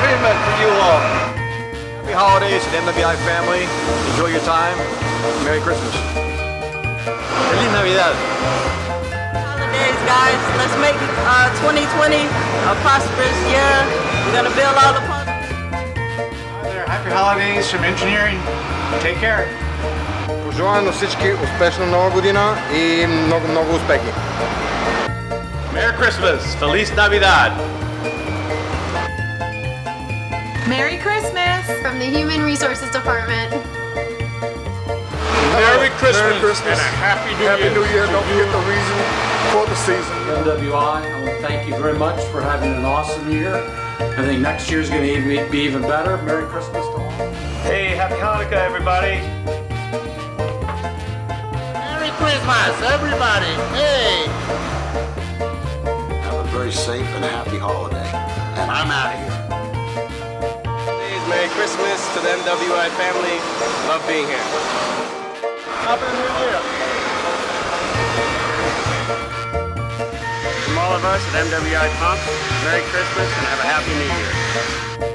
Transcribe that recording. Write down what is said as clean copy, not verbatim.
treatment for you all. Happy holidays to the MWI family. Enjoy your time. Merry Christmas. Feliz Navidad. Holidays, guys. Let's make 2020 a prosperous year. We're going to build all the pumps. Hi there. Happy holidays from engineering. Take care. Пожелавам на всички успешна нова година и много успехи. Merry Christmas. Feliz Navidad. Merry Christmas From the Human Resources Department. Merry Christmas and a Happy New Year. Don't forget the reason for the season. MWI, I want to thank you very much for having an awesome year. I think next year's going to be even better. Merry Christmas to all. Hey, happy Hanukkah, everybody. Merry Christmas, everybody! Hey! Have a very safe and happy holiday. And I'm out of here. Merry Christmas to the MWI family. Love being here. Happy New Year. From all of us at MWI Pumps, Merry Christmas and have a Happy New Year.